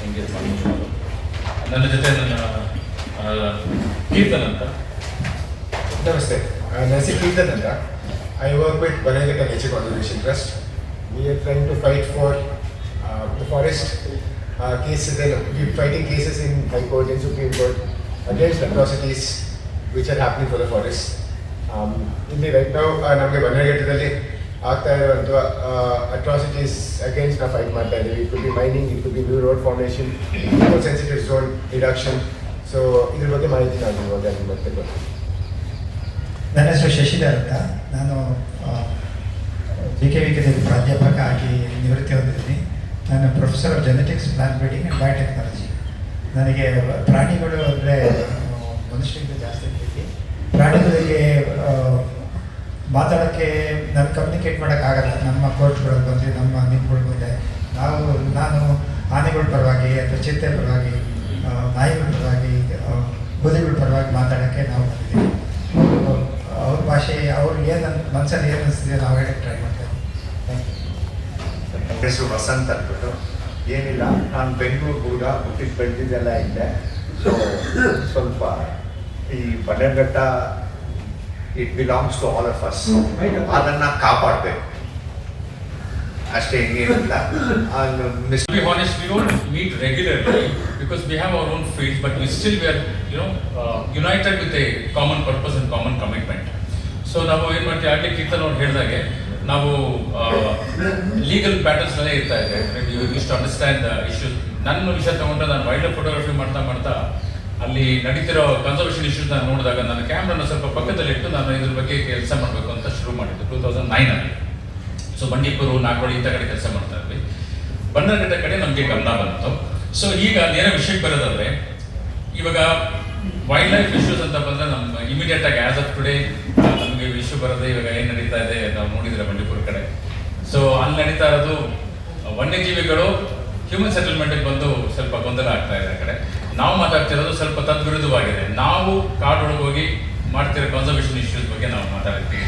Engage ಮಾಡ್ಕೊಂಡು ನನ್ನ ಜೊತೆ ನನ್ನ ಕೀರ್ತನ್ ಅಂತ. ನಮಸ್ತೆ, ನನ್ನ ಹೆಸರು ಕೀರ್ತನ್ ಅಂತ. I work with Bannerghatta Nature Conservation Trust. We are trying to fight for the forest cases. We are fighting cases in High Court and Supreme Court against atrocities which are happening for the forest. ಇಲ್ಲಿ right ನಾವು ನಮಗೆ ಬನ್ನರ್ಘಟ್ಟದಲ್ಲಿ ಆಗ್ತಾ ಇರುವಂಥ atrocities against ನಾವು fight ಮಾಡ್ತಾ ಇದ್ದೀವಿ. It could be mining, it could be new road formation, sensitive zone reduction. So ಇದ್ರ ಬಗ್ಗೆ ಮಾಹಿತಿ ನಾನು ಇವಾಗ ಮತ್ತೆ ಕೊಡ್ತೀನಿ. ನನ್ನ ಹೆಸರು ಶಶಿಧರ್ ಅಂತ. ನಾನು JKVKದಲ್ಲಿ ಪ್ರಾಧ್ಯಾಪಕ ಆಗಿ ನಿವೃತ್ತಿ ಹೊಂದಿದ್ದೀನಿ. ನಾನು professor of genetics, plant breeding and biotechnology. ನನಗೆ ಪ್ರಾಣಿಗಳು ಅಂದರೆ ಮನುಷ್ಯರಿಂದ ಜಾಸ್ತಿ ಪ್ರೀತಿ. ಪ್ರಾಣಿಗಳಿಗೆ ಮಾತಾಡೋಕ್ಕೆ ನಾನು ಕಮ್ಯುನಿಕೇಟ್ ಮಾಡೋಕ್ಕಾಗಲ್ಲ. ನಮ್ಮ ಕೋರ್ಟ್ಗಳಲ್ಲಿ ಬಂದರೆ, ನಮ್ಮ ನಿಮ್ಗಳ ಮುಂದೆ ನಾನು ಆನೆಗಳ ಪರವಾಗಿ ಅಥವಾ ಚಿರತೆ ಪರವಾಗಿ, ನಾಯಿಗಳ ಪರವಾಗಿ, ಹುಲಿಗಳ ಪರವಾಗಿ ಮಾತಾಡೋಕ್ಕೆ ನಾವು ಬಂದಿದ್ದೀವಿ. ಅವ್ರ ಭಾಷೆ, ಅವ್ರು ಏನು ಮನಸ್ಸಲ್ಲಿ ಏನು ಅನಿಸ್ತಿದೆ ನಾವು ಹೇಳಕ್ಕೆ ಟ್ರೈ ಮಾಡ್ತೇವೆ. ನನ್ನ ಹೆಸರು ವಸಂತ್ ಅಂದ್ಬಿಟ್ಟು. ಏನಿಲ್ಲ, ನಾನು ಬೆಂಗಳೂರು ಹುಡುಗ, ಹುಟ್ಟಿದ್ದು ಬೆಳೆದಿದ್ದೆಲ್ಲ ಇದ್ದೆ. ಸೊ ಸ್ವಲ್ಪ ಈ Bannerghatta it belongs to all of us. ಅದನ್ನು ಕಾಪಾಡಬೇಕು ಅಷ್ಟೇ, ಇನ್ನೇನಿಲ್ಲ. To be honest, we don't meet regularly because we have our own fields, but we are united with a common purpose and common commitment. So ನಾವು ಏನು ಮಾಡ್ತೀವಿ, ಆಗಲೇ ಕೀರ್ತನ್ ಅವ್ರು ಹೇಳಿದಾಗೆ ನಾವು ಲೀಗಲ್ ಬ್ಯಾಟಲ್ಸ್ನಲ್ಲೇ ಇರ್ತಾ ಇದೆ. You use to understand the issues. ನನ್ನ ವಿಷಯ ತಗೊಂಡ್ರೆ ನಾನು ವೈಲ್ಡ್ ಲೈಫ್ ಫೋಟೋಗ್ರಫಿ ಮಾಡ್ತಾ ಅಲ್ಲಿ ನಡೀತಿರೋ ಕನ್ಸರ್ವೇಷನ್ ಇಶ್ಯೂಸ್ ನಾನು ನೋಡಿದಾಗ ನನ್ನ ಕ್ಯಾಮ್ರಾನ ಸ್ವಲ್ಪ ಪಕ್ಕದಲ್ಲಿಟ್ಟು ನಾನು ಇದ್ರ ಬಗ್ಗೆ ಕೆಲಸ ಮಾಡಬೇಕು ಅಂತ ಶುರು ಮಾಡಿದ್ದು 2009 ಸೊ ಬಂಡೀಪುರು, ನಾಗೋಡಿ ಇಂಥ ಕಡೆ ಕೆಲಸ ಮಾಡ್ತಾ ಇದ್ವಿ. ಬನ್ನರ್ಘಟ್ಟ ಕಡೆ ನಮಗೆ ಗಮನ ಬಂತು. ಸೊ ಈಗ ನೇರ ವಿಷಯಕ್ಕೆ ಬರೋದಾದ್ರೆ, ಇವಾಗ ವೈಲ್ಡ್ ಲೈಫ್ ಇಶ್ಯೂಸ್ ಅಂತ ಬಂದರೆ ನಮ್ಮ ಇಮಿಡಿಯೇಟ್ ಆಗಿ ಆಸ್ ಆಫ್ ಟುಡೇ ನಮಗೆ ಇಶ್ಯೂ ಬರೋದೇ ಇವಾಗ ಏನು ನಡೀತಾ ಇದೆ ನಾವು ನೋಡಿದ್ರೆ ಬಂಡೀಪುರ ಕಡೆ. ಸೊ ಅಲ್ಲಿ ನಡೀತಾ ಇರೋದು ವನ್ಯಜೀವಿಗಳು ಹ್ಯೂಮನ್ ಸೆಟಲ್ಮೆಂಟಿಗೆ ಬಂದು ಸ್ವಲ್ಪ ಗೊಂದಲ ಆಗ್ತಾ ಇದೆ. ಆ ಕಡೆ ನಾವು ಮಾತಾಡ್ತಿರೋದು ಸ್ವಲ್ಪ ತದ್ವಿರುದ್ಧವಾಗಿದೆ. ನಾವು ಕಾಡೊಳಗೆ ಹೋಗಿ ಮಾಡ್ತಿರೋ ಕನ್ಸರ್ವೇಷನ್ ಇಶ್ಯೂಸ್ ಬಗ್ಗೆ ನಾವು ಮಾತಾಡ್ತೀವಿ,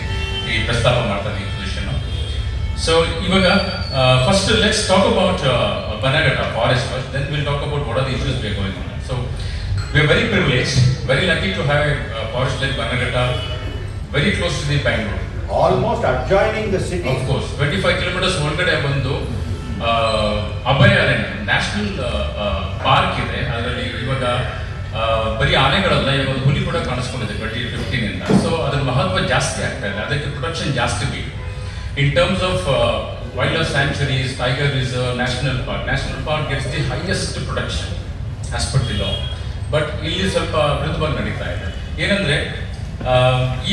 ಈ ಪ್ರಸ್ತಾಪ ಮಾಡ್ತಾರೆ ಈ ಪೊಸಿಷನ್. ಸೊ ಇವಾಗ first let's talk about Bannerghatta forest first, then will talk about what are the issues we are going on. So we are very privileged, very lucky to have a forest like Bannerghatta very close to the Bangalore, almost adjoining the city. Of course 25 kilometres ಒಳಗಡೆ ಒಂದು ಅಭಯಾರಣ್ಯ, national park ಇದೆ. ಅದರಲ್ಲಿ ಇವಾಗ ಬರೀ ಆನೆಗಳಲ್ಲ, ಇವಾಗ ಒಂದು ಹುಲಿ ಕೂಡ ಕಾಣಿಸ್ಕೊಂಡಿದೆ 2015 ಸೊ ಅದ್ರ ಮಹತ್ವ ಜಾಸ್ತಿ ಆಗ್ತಾ ಇದೆ, ಅದಕ್ಕೆ ಪ್ರೊಟೆಕ್ಷನ್ ಜಾಸ್ತಿ ಬೇಕು. In terms of wild life sanctuaries, tiger reserve, national park gets the highest protection as per the law. But ಇಲ್ಲಿ ಸ್ವಲ್ಪ ವಿರುದ್ಧವಾಗಿ ನಡೀತಾ ಇದೆ. ಏನಂದ್ರೆ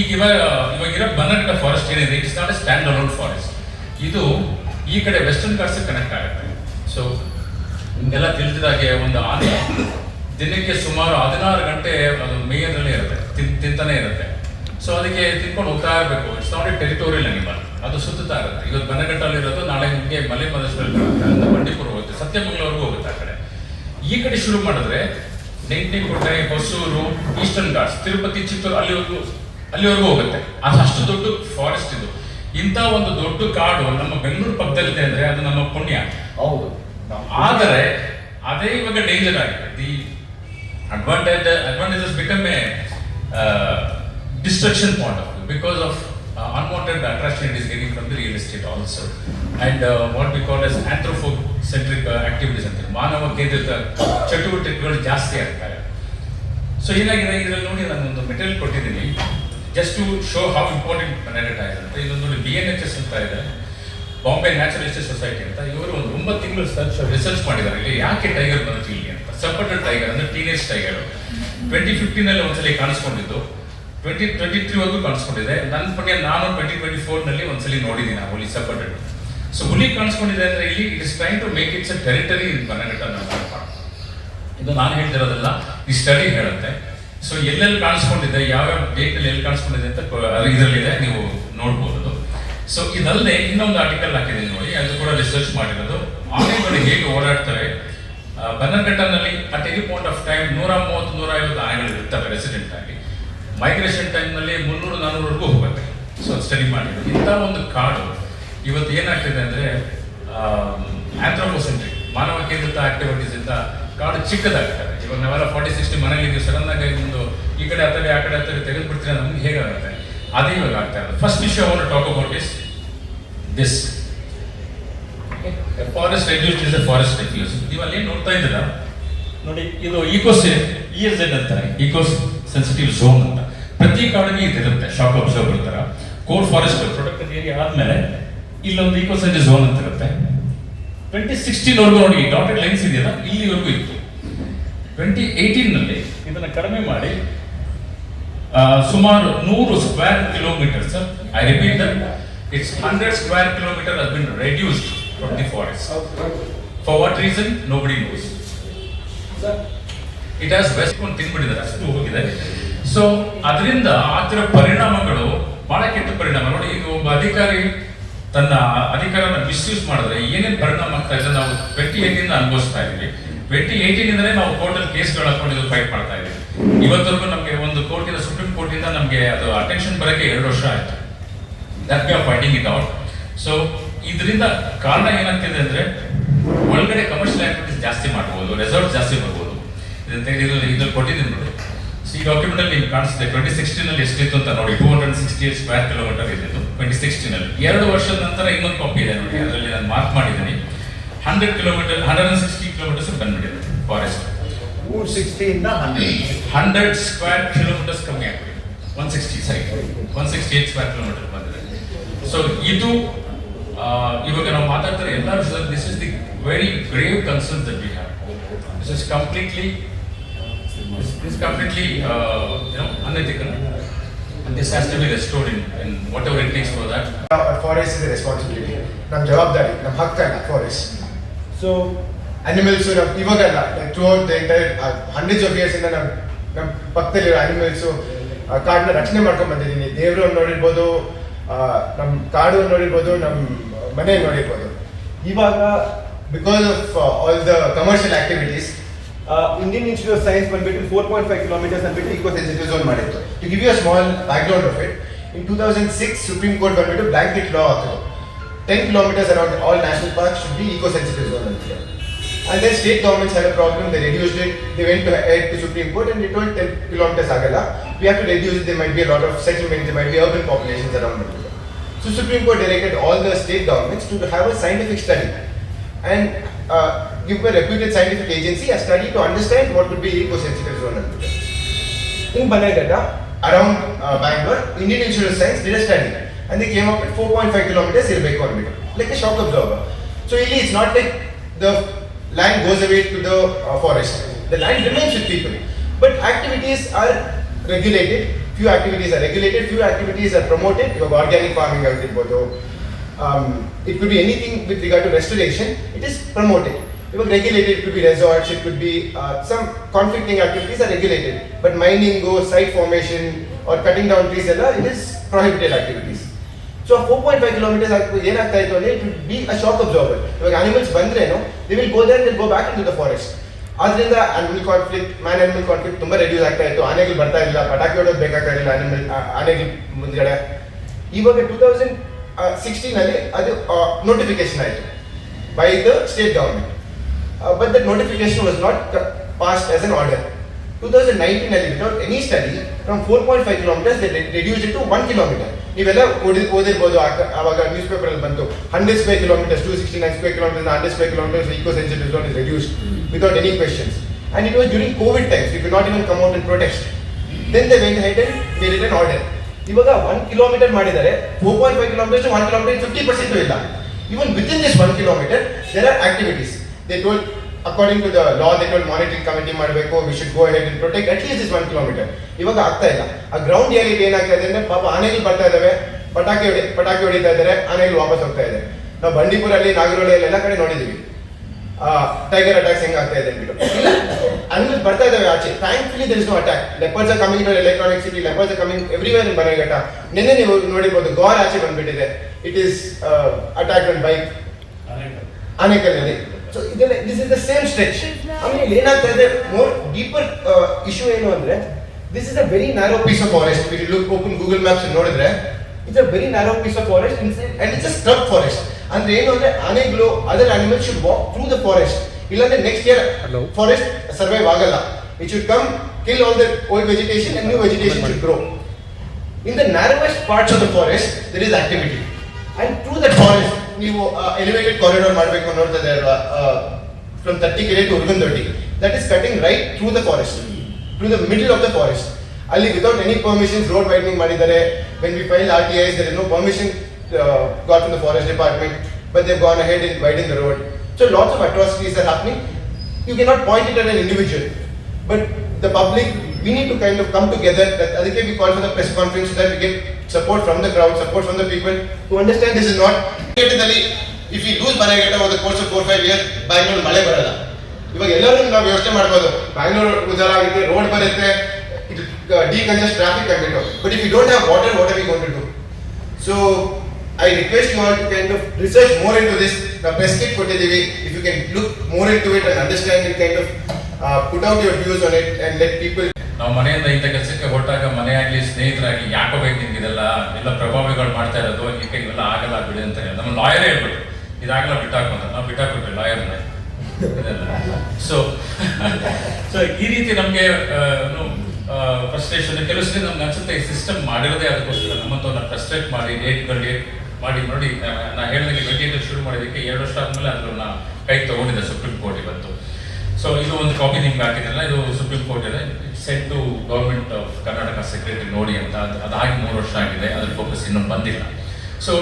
ಇವಾಗಿರೋ ಬನ್ನರ್ಘಟ್ಟ ಫಾರೆಸ್ಟ್ ಏನಿದೆ, it's not A stand alone forest. ಇದು ಈ ಕಡೆ ವೆಸ್ಟರ್ನ್ ಘಾಟ್ಸ್ಗೆ ಕನೆಕ್ಟ್ ಆಗುತ್ತೆ. ಸೊ ನಿಮಗೆಲ್ಲ ತಿಳಿದಿದಾಗೆ ಒಂದು ಆನೆ ದಿನಕ್ಕೆ ಸುಮಾರು 16 ಗಂಟೆ ಅದು ಮೇಯರ್ನಲ್ಲೇ ಇರುತ್ತೆ, ತಿಂತಾನೆ ಇರುತ್ತೆ. ಸೊ ಅದಕ್ಕೆ ತಿನ್ಕೊಂಡು ಹೋಗ್ತಾ ಇರಬೇಕು. It's not A territorial animal, ಅದು ಸುತ್ತಾ ಇರುತ್ತೆ. ಇವತ್ತು ಬನ್ನರ್ಘಟ್ಟಲ್ಲಿ ಇರೋದು, ನಾಳೆ ನಿಮಗೆ ಮಲೆ ಮಹದೇಶ್ವರಲ್ಲಿ ಬರುತ್ತೆ, ಅಲ್ಲಿಂದ ಬಂಡೀಪುರ ಹೋಗುತ್ತೆ, ಸತ್ಯಮಂಗಲವರೆಗೂ ಹೋಗುತ್ತೆ. ಆ ಕಡೆ ಈ ಕಡೆ ಶುರು ಮಾಡಿದ್ರೆ ನೆಂಟನಿಕೋಟೆ, ಹೊಸೂರು, ಈಸ್ಟರ್ನ್ ಘಾಟ್ಸ್, ತಿರುಪತಿ, ಚಿತ್ತೂರು ಅಲ್ಲಿವರೆಗೂ ಹೋಗುತ್ತೆ. ಅದು ಅಷ್ಟು ದೊಡ್ಡ ಫಾರೆಸ್ಟ್ ಇದು. ಇಂಥ ಒಂದು ದೊಡ್ಡ ಕಾಡು ನಮ್ಮ ಬೆಂಗಳೂರು ಪಕ್ಕದಲ್ಲಿದೆ ಅಂದ್ರೆ ಅದು ನಮ್ಮ ಪುಣ್ಯ. ಹೌದು. ಆದರೆ ಅದೇ ಇವಾಗ ಡೇಂಜರ್ ಆಗಿದೆ. The advantages become a destruction point of view because of unwanted attraction it is getting from the real estate also, and what we call as anthropocentric activities ಅಂತ ಮಾನವ ಕೇಂದ್ರಿತ ಚಟುವಟಿಕೆಗಳು ಜಾಸ್ತಿ ಆಗ್ತವೆ. ಸೊ ಏನಾಗಿದೆ, ಇದರಲ್ಲಿ ನೋಡಿ ನಾನು ಒಂದು ಮೆಟೀರಿಯಲ್ ಕೊಟ್ಟಿದ್ದೀನಿ just to show how important Bannerghatta ಇದೆ ಅಂತ. ಇದೊಂದು ನೋಡಿ BNHS ಅಂತ ಇದೆ, ಬಾಂಬೆ ನ್ಯಾಚುರಲ್ ಹಿಸ್ಟರಿ ಸೊಸೈಟಿ ಅಂತ. ಇವರು ಒಂದು 9 ತಿಂಗಳು ರಿಸರ್ಚ್ ಮಾಡಿದ್ದಾರೆ ಇಲ್ಲಿ ಯಾಕೆ ಟೈಗರ್ ಬಂತು ಇಲ್ಲಿ ಅಂತ. ಸಪೋರ್ಟೆಡ್ ಟೈಗರ್ ಅಂದ್ರೆ ಟೀನೇಜ್ ಟೈಗರ್ 2015 ಒಂದ್ಸಲಿ ಕಾಣಿಸ್ಕೊಂಡಿದ್ದು, 2023 ಕಾಣಿಸ್ಕೊಂಡಿದೆ. ನನ್ನ ಪುಣ್ಯ ನಾನು 2024 ಒಂದ್ಸಲಿ ನೋಡಿದ್ದೀನಿ ಆ ಹುಲಿ ಸಪೋರ್ಟೆಡ್. ಸೊ ಹುಲಿ ಕಾಣಿಸ್ಕೊಂಡಿದೆ ಅಂದ್ರೆ ಇಲ್ಲಿ it is trying to make its a territory in Bannerghatta. ಇದು ನಾನು ಹೇಳ್ತಿರೋದಲ್ಲ, ಈ ಸ್ಟಡಿ ಹೇಳುತ್ತೆ. ಸೊ ಎಲ್ಲೆಲ್ಲಿ ಕಾಣಿಸ್ಕೊಂಡಿದೆ, ಯಾವ್ಯಾವ ಡೇಟಲ್ಲಿ ಎಲ್ಲಿ ಕಾಣಿಸ್ಕೊಂಡಿದೆ ಅಂತ ಇದರಲ್ಲಿದೆ, ನೀವು ನೋಡ್ಬೋದು. ಸೊ ಇದಲ್ಲದೆ ಇನ್ನೊಂದು ಆರ್ಟಿಕಲ್ ಹಾಕಿದ್ದೀನಿ ನೋಡಿ, ಅದು ಕೂಡ ರಿಸರ್ಚ್ ಮಾಡಿರೋದು. ಆನೆಗಳು ಹೇಗೆ ಓಡಾಡ್ತವೆ ಬನ್ನರ್ಘಟ್ಟನಲ್ಲಿ at any point of time 130-150 ಆನೆಗಳು ಇರ್ತವೆ ರೆಸಿಡೆಂಟ್ ಆಗಿ. ಮೈಗ್ರೇಷನ್ ಟೈಮ್ನಲ್ಲಿ 300-400ವರೆಗೂ ಹೋಗುತ್ತೆ. ಸೊ ಸ್ಟಡಿ ಮಾಡಿದ್ರು. ಇಂಥ ಒಂದು ಕಾಡು ಇವತ್ತು ಏನಾಗ್ತಿದೆ ಅಂದರೆ ಆಂಥ್ರೋಪೋಸೆಂಟ್ರಿಕ್ ಮಾನವ ಕೇಂದ್ರಿತ ಆಕ್ಟಿವಿಟೀಸ್ ಇಂದ ಕಾಡು ಚಿಕ್ಕದಾಗ್ತದೆ. ಇವಾಗ ನಾವೆಲ್ಲ 40-60 ಮನೇಲಿ ಸಡನ್ ಆಗಿ ಒಂದು ಈ ಕಡೆ ಹತ್ತಡಿ ಆ ಕಡೆ ಹತ್ತಡಿ ತೆಗೆದುಬಿಡ್ತೀರ, ನಮ್ಗೆ ಹೇಗಾಗುತ್ತೆ ಅದೇ ಇವಾಗ ಆಗ್ತಾ ಇರೋದು. ಫಸ್ಟ್ ಇಶ್ಯೂ ಅವನು talk about is this forest reduce is A forest reduce. ನೀವಲ್ಲಿ ಏನು ನೋಡ್ತಾ ಇದ್ದೀರಾ ನೋಡಿ, ಇದು ESZ ಅಂತಾರೆ, ಈಕೋ ಸೆನ್ಸಿಟಿವ್ ಝೋನ್ ಅಂತ. ಪ್ರತಿ ಕಾಡಿಗೆ ಇದಿರುತ್ತೆ, ಶಾಕ್ ಅಬ್ಸರ್ವರ್ ತರ. ಕೋರ್ ಫಾರೆಸ್ಟ್ ಪ್ರೊಟೆಕ್ಟೆಡ್ ಏರಿಯಾ ಆದ್ಮೇಲೆ ಇಲ್ಲೊಂದು ಈಕೋ ಸೆನ್ಸಿಟಿವ್ ಝೋನ್ ಅಂತ ಇರುತ್ತೆ. 2016 ನೋಡಿ ಡಾಟೆಡ್ ಲೈನ್ಸ್ ಇದೆಯಲ್ಲ, ಇಲ್ಲಿವರೆಗೂ ಇತ್ತು. 2018 ಇದನ್ನ ಕಡಿಮೆ ಮಾಡಿ ಸುಮಾರು 100 square kilometre. Sir, I repeat that it's 100 square kilometre has been reduced from the forest. For what reason nobody nose. It has best ಕೊಂಡು ತಿನ್ಬಿಟ್ಟಿದ್ದಾರೆ, ಅಷ್ಟು ಹೋಗಿದೆ. ಸೊ ಅದರಿಂದ ಆಗ್ತಿರೋ ಪರಿಣಾಮಗಳು ಬಹಳ ಕೆಟ್ಟ ಪರಿಣಾಮ. ನೋಡಿ, ಈಗ ಒಬ್ಬ ಅಧಿಕಾರಿ ತನ್ನ ಅಧಿಕಾರನ ಮಿಸ್ಯೂಸ್ ಮಾಡಿದ್ರೆ ಏನೇನು ಪರಿಣಾಮ ಆಗ್ತಾ ಇದೆ ನಾವು 2018 ಅನುಭವಿಸ್ತಾ ಇದ್ದೀವಿ. 2018 ನಾವು ಕೋರ್ಟಲ್ಲಿ ಕೇಸ್ಗಳು ಹಾಕೊಂಡಿದ್ದು ಫೈಟ್ ಮಾಡ್ತಾ ಇದ್ದೀವಿ. ಇವತ್ತವರೆಗೂ ನಮಗೆ ಒಂದು ಕೋರ್ಟಿಂದ, ಸುಪ್ರೀಂ ಕೋರ್ಟಿಂದ ನಮಗೆ ಅದು ಅಟೆನ್ಷನ್ ಬರೋಕ್ಕೆ 2 ವರ್ಷ ಆಯಿತು. That we are fighting it out. So ಇದರಿಂದ ಕಾರಣ ಏನಾಗ್ತಿದೆ ಅಂದರೆ ಒಳಗಡೆ ಕಮರ್ಷಿಯಲ್ ಆಕ್ಟಿವಿಟೀಸ್ ಜಾಸ್ತಿ ಮಾಡ್ಬೋದು, ರೆಸಾರ್ಟ್ ಜಾಸ್ತಿ ಬರ್ಬೋದು. ಇದ್ರಲ್ಲಿ ಕೊಟ್ಟಿದ್ದೀನಿ ನೋಡಿ, ಈ ಡಾಕ್ಯುಮೆಂಟ್ ಅಲ್ಲಿ ನಿಮ್ಗೆ ಕಾಣಿಸುತ್ತೆ. 2016 ಎಷ್ಟಿತ್ತು ಅಂತ ನೋಡಿ, 268 ಸ್ಕ್ವೇರ್ ಕಿಲೋಮೀಟರ್ ಇದ್ದಿದ್ದು 2016. 2 ವರ್ಷದ ನಂತರ ಇನ್ನೊಂದು ಕಾಪಿ ಇದೆ ನೋಡಿ, ಅದರಲ್ಲಿ ನಾನು ಮಾರ್ಕ್ ಮಾಡಿದ್ದೀನಿ. 100 ಕಿಲೋಮೀಟರ್ 160 ಕಿಲೋಮೀಟರ್ಸ್ ಬಂದ್ಬಿಟ್ಟಿದೆ ಫಾರೆಸ್ಟ್. 260 ಇಂದ 100 ಸ್ಕ್ವೇರ್ ಕಿಲೋಮೀಟರ್ಸ್ ಕಮ್ಮಿ ಆಗ್ಬಿಟ್ಟಿದೆ. 168 ಸ್ಕ್ವೇರ್ ಕಿಲೋಮೀಟರ್ ಬಂದಿದೆ. ಸೊ ಇದು ಇವಾಗ ನಾವು ಮಾತಾಡ್ತಾರೆ ಎಲ್ಲರೂ sir, this is the very grave concern that we have. This is completely unethical, and this has to be restored in whatever it takes for that. Forest is a responsibility. ನಮ್ಮ ಜವಾಬ್ದಾರಿ, ನಮ್ಮ ಹಕ್ಕಲ್ಲ forest. So animals ನಮ್ಮ ಇವಾಗಲ್ಲ, throughout the entire hundreds of years ಇಂದ ನಮ್ಮ ಪಕ್ಕದಲ್ಲಿರೋ animals ಕಾಡನ್ನ ರಕ್ಷಣೆ ಮಾಡ್ಕೊಂಡು ಬಂದಿದ್ದೀನಿ. ದೇವ್ರನ್ನ ನೋಡಿರ್ಬೋದು, ನಮ್ಮ ಕಾಡು ನೋಡಿರ್ಬೋದು, ನಮ್ಮ ಮನೆ ನೋಡಿರ್ಬೋದು. ಇವಾಗ because of all the commercial activities Indian Institute of Science ಬಂದ್ಬಿಟ್ಟು 4.5 ಕಿಲೋಮೀಟರ್ಸ್ ಅಂದ್ಬಿಟ್ಟು ಈಕೋ ಸೆನ್ಸಿಟಿವ್ ಝೋನ್ ಮಾಡಿತ್ತು. To give you a small background of it, in 2006 Supreme Court ಬಂದ್ಬಿಟ್ಟು ಬ್ಲಾಂಕೆಟ್ ಲಾ ಹಾಕಿದ್ರು. 10 kilometers around all national parks should be eco sensitive zone. And then state governments had a problem, they reduced it, they went to head to Supreme Court and they told 10 kilometers agala, we have to reduce it, there might be a lot of settlements, there might be urban populations around it. So Supreme Court directed all the state governments to have a scientific study and give a reputed scientific agency a study to understand what would be eco sensitive zone. In Bannerghatta, around Bangalore, Indian Institute of Science did a study and they came up with 4.5 kilometers irbeku anbitu, like a shock absorber. So really it's not like the land goes away to the forest, the land remains with people, but activities are regulated. Few activities are regulated, few activities are promoted. Your organic farming agirbodu, it could be anything with regard to restoration, it is promoted. If regulated, it could be resorts, it could be some conflicting activities are regulated, but mining or site formation or cutting down trees, it is prohibited activities. So 4.5 kilometers ಏನಆಗ್ತಾ ಇತ್ತು ಅಂದರೆ it would be a shock absorber. ಇವಾಗ animals ಬಂದ್ರೇನು, they will go there and they'll go back into the forest. ಆದ್ರಿಂದ animal conflict, man animal conflict ತುಂಬಾ reduce ಆಗ್ತಾ ಇತ್ತು. ಆನೆಗಳು ಬರ್ತಾ ಇಲ್ಲ, ಪಟಾಕಿ ಹೊಡೋದು ಬೇಕಾಗ್ತಾ ಇರಲಿಲ್ಲ ಆನೆಗಳು ಮುಂದ್ಗಡೆ. ಇವಾಗ 2016 ಅಲ್ಲಿ ಅದು ನೋಟಿಫಿಕೇಶನ್ ಆಯಿತು by the state government. But that notification was not passed as an order. 2019 ಅಲ್ಲಿ without any study, from 4.5 kilometers they reduced it to 1 kilometer. ನೀವೆಲ್ಲ ಓದಿರ್ಬೋದು, ಆವಾಗ ನ್ಯೂಸ್ ಪೇಪರ್ ಅಲ್ಲಿ ಬಂತು 100 square kilometers, 269 square kilometers, 100 square kilometers eco sensitive zone is reduced without any questions. And it was during COVID times, we could not even come out and protest. Then they went ahead and made it an order. ಇವಾಗ 1 kilometer ಮಾಡಿದ್ದಾರೆ, 4.5 kilometers to 1 kilometer 50% ಇಲ್ಲ. Even within this 1 kilometer there are activities. They told, according to the law, they told monitoring committee ಮಾಡಬೇಕು, we should go ahead and protect at least this 1 kilometer. ಇವಾಗ ಆಗ್ತಾ ಇಲ್ಲ. ಆ ground reality ಏನಾಗ್ತಾ ಇದೆ ಅಂದ್ರೆ ಪಾಪ ಆನೆಗಳು ಬರ್ತಾ ಇದಾವೆ, ಪಟಾಕಿ ಹೊಡಿತಾ ಇದ್ದಾರೆ, ಆನೆಗಳು ವಾಪಸ್ ಹೋಗ್ತಾ ಇದೆ. ನಾವು ಬಂಡೀಪುರಲ್ಲಿ, ನಾಗರಹೊಳೆಯಲ್ಲಿ ಎಲ್ಲ ಕಡೆ ನೋಡಿದೀವಿ ಟೈಗರ್ ಅಟ್ಯಾಕ್ಸ್ ಹೆಂಗ್ ಆಗ್ತಾ ಇದೆ ಅಂದ್ಬಿಟ್ಟು. ಅನಿಮಲ್ಸ್ ಬರ್ತಾ ಇದಾವೆ ಆಚೆ. Thankfully there is no attack. Leopards are coming to Electronic City, leopards are coming everywhere in Bannerghatta. ನಿನ್ನೆ ನೀವು ನೋಡಿರ್ಬೋದು, ಗಾರ್ ಆಚೆ ಬಂದ್ಬಿಟ್ಟಿದೆ. It is attack on bike ಆನೆಕಲ್ನಲ್ಲಿ. ಸೊ ಇದೆಲ್ಲ this is the same stretch. ಆಮೇಲೆ ಏನಾಗ್ತಾ ಇದೆ, ಮೋರ್ ಡೀಪರ್ ಇಶ್ಯೂ ಏನು ಅಂದ್ರೆ, this is a very narrow piece of forest. If you look open Google Maps ನೋಡಿದ್ರೆ, it's a very narrow piece of forest and it's a scrub forest. ಅಂದ್ರೆ ಏನು ಅಂದ್ರೆ ಆನೆಗಳು other animals should walk through the forest, ಇಲ್ಲಾಂದ್ರೆ next year forest survive ಆಗಲ್ಲ. It should come kill all the old vegetation and new vegetation should grow. In the narrowest parts of the forest, there is activity. And through that forest, ನೀವು elevated corridor ಮಾಡಬೇಕು ನೋಡ್ತಾ ಇದ್ದೀರಾ, from 30 km to Urgandoti. That is cutting right through the forest, through the middle of the forest. ಅಲ್ಲಿ without any permissions road widening ಮಾಡಿದ್ದಾರೆ. When we file RTIs, there is no permission got from the forest department, but they've gone ahead and widened the road. So lots of atrocities are happening. You cannot point it at an individual, but the public, we need to kind of come together. Adike we call for the press conference so that we get support from the crowd, support from the people to understand this is not. If we lose Bannerghatta over the course of 4-5 years, Bangalore ಮಳೆ ಬರಲ್ಲ. ಇವಾಗ ಎಲ್ಲರೂ ನಾವು ಯೋಚನೆ ಮಾಡ್ಬೋದು, ಬ್ಯಾಂಗ್ಳೂರ್ ಉದಾರ ಆಗಿದೆ, road ಬರುತ್ತೆ, it decongest traffic ಅಂದ್ಬಿಟ್ಟು. But if you don't have water, what are we going to do? So I request you all to kind of research more into this. The press kit ಕೊಟ್ಟಿದ್ದೀವಿ. If you can look more into it and understand it, kind of put out your views on it and let people. ನಾವು ಮನೆಯಿಂದ ಇಂಥ ಕೆಲಸಕ್ಕೆ ಹೊರಟಾಗ ಮನೆಯಾಗಲಿ ಸ್ನೇಹಿತರಾಗಿ ಯಾಕೋ ಬೇಕು ನಿಮ್ಗೆ ಇದೆಲ್ಲ ಎಲ್ಲ ಪ್ರಭಾವಿಗಳು ಮಾಡ್ತಾ ಇರೋದು, ಈಗ ಇವೆಲ್ಲ ಆಗಲ್ಲ ಬಿಡಿ ಅಂತ ನಮ್ಮ ಲಾಯರೇ ಹೇಳ್ಬಿಟ್ಟು ಇದಾಗಲ್ಲ ಬಿಟ್ಟಾಕೊಂತ ನಾವು ಬಿಟ್ಟಾಕೊಟ್ವಿ ಲಾಯರ್ನ ಇದೆಲ್ಲ. ಸೊ ಈ ರೀತಿ ನಮಗೆ ಫ್ರಸ್ಟ್ರೇಷನ್ ಕೆಲವು ಸರಿ ನಮ್ಗೆ ಅನ್ಸುತ್ತೆ ಈ ಸಿಸ್ಟಮ್ ಮಾಡಿರೋದೇ ಅದಕ್ಕೋಸ್ಕರ ನಮ್ಮಂತವ್ರನ್ನ ಫ್ರಸ್ಟ್ರೇಟ್ ಮಾಡಿ ಡೇಟ್ ಮಾಡಿ ನೋಡಿ. ನಾ ಹೇಳಿದಂಗೆ 28 ಶುರು ಮಾಡಿದ್ದಕ್ಕೆ 2 ವರ್ಷ ಆದಮೇಲೆ ಅದನ್ನ ಕೈ ತಗೊಂಡಿದೆ ಸುಪ್ರೀಂ ಕೋರ್ಟ್ ಇವತ್ತು. ಸೊ ಇದು ಒಂದು ಕಾಪಿ ನಿಮ್ಗೆ ಹಾಕಿದೆಲ್ಲ, ಇದು ಸುಪ್ರೀಂ ಕೋರ್ಟ್ ಇದೆ, sent to government of Karnataka secretary ನೋಡಿ ಅಂತ. ಅದಾಗಿ 3 ವರ್ಷ ಆಗಿದೆ, ಅದ್ರ ಫೋಕಸ್ ಇನ್ನೂ ಬಂದಿಲ್ಲ. ಸೊ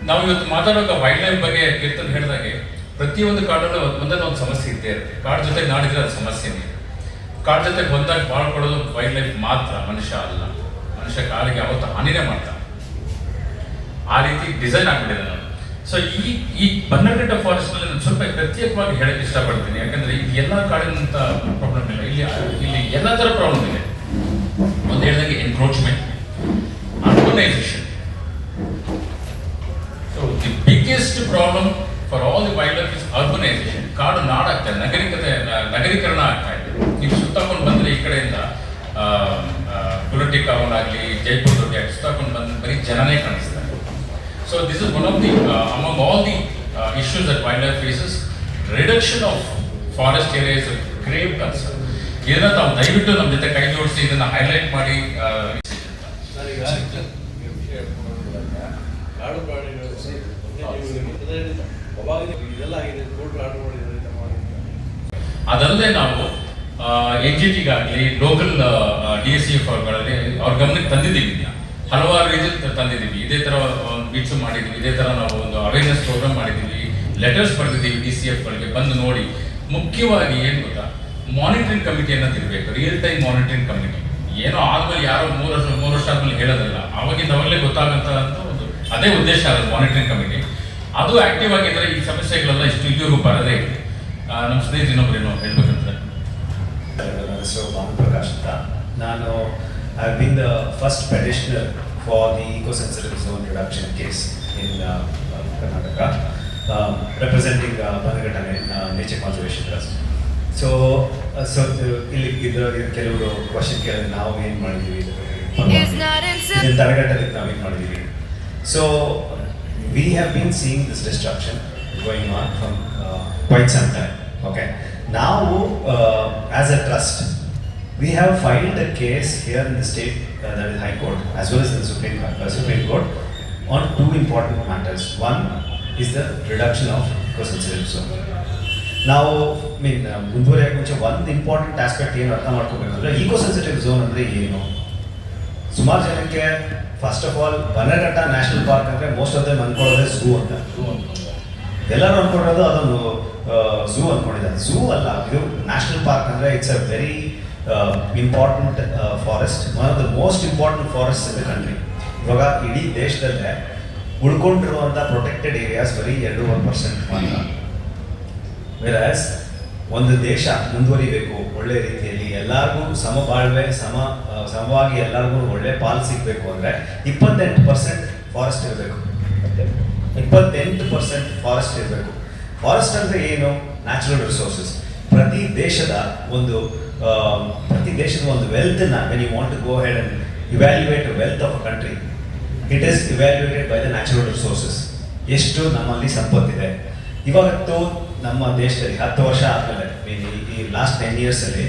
ನಾವು ಇವತ್ತು ಮಾತಾಡುವಾಗ ವೈಲ್ಡ್ ಲೈಫ್ ಬಗ್ಗೆ ಕೀರ್ತನ್ ಹೇಳಿದಾಗೆ ಪ್ರತಿಯೊಂದು ಕಾಡಲ್ಲೂ ಒಂದೊಂದು ಸಮಸ್ಯೆ ಇದ್ದೇ ಇರುತ್ತೆ. ಕಾಡು ಜೊತೆ ನಾಡಿದ್ರೆ ಅದು ಸಮಸ್ಯೆನೇ. ಕಾಡು ಜೊತೆ ಹೊಂದಾಗಿ ಬಾಳ್ಕೊಳ್ಳೋದು ವೈಲ್ಡ್ ಲೈಫ್ ಮಾತ್ರ, ಮನುಷ್ಯ ಅಲ್ಲ. ಮನುಷ್ಯ ಕಾಡಿಗೆ ಯಾವತ್ತೂ ಹಾನಿನೇ ಮಾಡ್ತಾನೆ, ಆ ರೀತಿ ಡಿಸೈನ್ ಆಗ್ಬಿಟ್ಟಿದೆ ನಾನು. ಸೊ ಈ ಬನ್ನರ್ಘಟ್ಟ ಫಾರೆಸ್ಟ್ ನಲ್ಲಿ ನಾನು ಸ್ವಲ್ಪ ಪ್ರತ್ಯೇಕವಾಗಿ ಹೇಳಕ್ಕೆ ಇಷ್ಟಪಡ್ತೀನಿ, ಯಾಕಂದ್ರೆ ಇದು ಎಲ್ಲ ಕಾಡಿನಂತ ಪ್ರಾಬ್ಲಮ್ ಇಲ್ಲ, ಇಲ್ಲಿ ಎಲ್ಲ ತರ ಪ್ರಾಬ್ಲಮ್ ಇದೆ. ಒಂದು ಹೇಳಿದಂಗೆ encroachment, urbanisation. So the biggest problem for all the wild life is urbanisation. ಕಾಡು ನಾಡಾಗ್ತಾ ಇದೆ, ನಗರೀಕರಣ ಆಗ್ತಾ ಇದೆ. ನೀವು ಸುತ್ತಾಕೊಂಡು ಬಂದ್ರೆ ಈ ಕಡೆಯಿಂದ ಗುಲಟಿ ಕಾವಲಾಗ್ಲಿ, ಜೈಪುರ ದೊಡ್ಡ ಸುತ್ತಾಕೊಂಡು ಬಂದ್ರೆ ಬರೀ ಜನನೇ ಕಾಣಿಸ್ತಾರೆ. So this is one of the among all the issues that wildlife faces. Reduction of forest area is a grave concern. ಇದನ್ನ ತಾವು ದಯವಿಟ್ಟು ನಮ್ಮ ಜೊತೆ ಕೈ ಜೋಡಿಸಿ ಇದನ್ನ ಹೈಲೈಟ್ ಮಾಡಿ. ಅದಲ್ಲದೆ ನಾವು NGTಗಾಗಲಿ ಲೋಕಲ್ DSCF ಗಳಲ್ಲಿ ಅವ್ರ ಗಮನಕ್ಕೆ ತಂದಿದ್ದೀವಿ, ಹಲವಾರು ರೀತಿ ತಂದಿದ್ದೀವಿ. ಇದೇ ಥರ ಒಂದು ಬೀಟ್ಸು ಮಾಡಿದ್ದೀವಿ, ಇದೇ ಥರ ನಾವು ಒಂದು ಅವೇರ್ನೆಸ್ ಪ್ರೋಗ್ರಾಮ್ ಮಾಡಿದ್ದೀವಿ, ಲೆಟರ್ಸ್ ಬರೆದಿದ್ದೀವಿ DCFಗಳಿಗೆ ಬಂದು ನೋಡಿ. ಮುಖ್ಯವಾಗಿ ಏನು ಗೊತ್ತಾ, ಮಾನಿಟರಿಂಗ್ ಕಮಿಟಿ ಅನ್ನೋದು ಇರಬೇಕು, ರಿಯಲ್ ಟೈಮ್ ಮಾನಿಟರಿಂಗ್ ಕಮಿಟಿ. ಏನೋ ಆದ್ಮೇಲೆ ಯಾರೋ 3 ವರ್ಷ ಆದ್ಮೇಲೆ ಹೇಳೋದಿಲ್ಲ, ಅವಾಗಿಂದ ಅವಾಗಲೇ ಗೊತ್ತಾಗಂತ ಒಂದು ಅದೇ ಉದ್ದೇಶ ಅದು ಮಾನಿಟರಿಂಗ್ ಕಮಿಟಿ. ಅದು ಆಕ್ಟಿವ್ ಆಗಿದ್ರೆ ಈ ಸಮಸ್ಯೆಗಳೆಲ್ಲ ಇಷ್ಟು ಇಲ್ಲಿವರೆಗೂ ಬರದೇ ಇದೆ. ನಮ್ಮ ಸ್ನೇಹಿತರು ಇನ್ನೊಬ್ರು ಏನೋ ಹೇಳ್ಬೇಕಂದ್ರೆ, ನನ್ನ ಹೆಸರು ಭಾನುಪ್ರಕಾಶ್ ಅಂತ. ನಾನು I've been the first petitioner for the eco-sensitive zone reduction case in Karnataka, representing Bannerghatta Nature Conservation Trust. So ಇಲ್ಲಿ ಕೆಲವರು ಕ್ವಶನ್ ಕೇಳಿದ್ರೆ ನಾವು ಏನು ಮಾಡಿದ್ದೀವಿ, ಇದನ್ನು ತಡೆಗಟ್ಟಲಿಕ್ಕೆ ನಾವು ಏನು ಮಾಡಿದ್ದೀವಿ. So we have been seeing this destruction going on from quite some time. Okay, now as a trust, we have filed a case here in the state, that is High Court, as well as in the Supreme Court, on 2 important matters. One is the reduction of eco-sensitive zone. Now, ಮುಂದುವರಿಯೋಕೆ ಮುಂಚೆ ಒಂದು important aspect ಏನು ಅರ್ಥ ಮಾಡ್ಕೋಬೇಕಂದ್ರೆ, eco-sensitive zone ಅಂದರೆ ಏನು? ಸುಮಾರು ಜನಕ್ಕೆ first of all Bannerghatta national park ಅಂದರೆ most of them ಅನ್ಕೊಳ್ಳೋದೇ zoo ಅಂತ. ಎಲ್ಲರೂ ಅನ್ಕೊಳ್ಳೋದು ಅದೊಂದು ಝೂ ಅನ್ಕೊಂಡಿದ್ದಾರೆ. ಝೂ ಅಲ್ಲ, ಇದು ನ್ಯಾಷನಲ್ ಪಾರ್ಕ್ ಅಂದರೆ it's a very important forest, one of the most important forest in the country. ಇವಾಗ ಇಡೀ ದೇಶದಲ್ಲೇ ಉಳ್ಕೊಂಡಿರುವಂಥ ಪ್ರೊಟೆಕ್ಟೆಡ್ ಏರಿಯಾಸ್ ಬರೀ 2% ಮಾತ್ರ. ವೆರಾಸ್ ಒಂದು ದೇಶ ಮುಂದುವರಿಬೇಕು ಒಳ್ಳೆ ರೀತಿಯಲ್ಲಿ, ಎಲ್ಲರಿಗೂ ಸಮಬಾಳ್ವೆ, ಸಮವಾಗಿ ಎಲ್ಲರಿಗೂ ಒಳ್ಳೆ ಪಾಲು ಸಿಗಬೇಕು ಅಂದರೆ 28% ಫಾರೆಸ್ಟ್ ಇರಬೇಕು. 28% ಫಾರೆಸ್ಟ್ ಇರಬೇಕು. ಫಾರೆಸ್ಟ್ ಅಂದರೆ ಏನು? Natural resources. ಪ್ರತಿ ದೇಶದ ಒಂದು ವೆಲ್ತ್ನ, when you want to go head and evaluate wealth of a country, it is evaluated by the natural resources. ಎಷ್ಟು ನಮ್ಮಲ್ಲಿ ಸಂಪತ್ತಿದೆ. ಇವತ್ತು ನಮ್ಮ ದೇಶದಲ್ಲಿ 10 ವರ್ಷ ಆದಮೇಲೆ ಈ ಲಾಸ್ಟ್ 10 ಇಯರ್ಸಲ್ಲಿ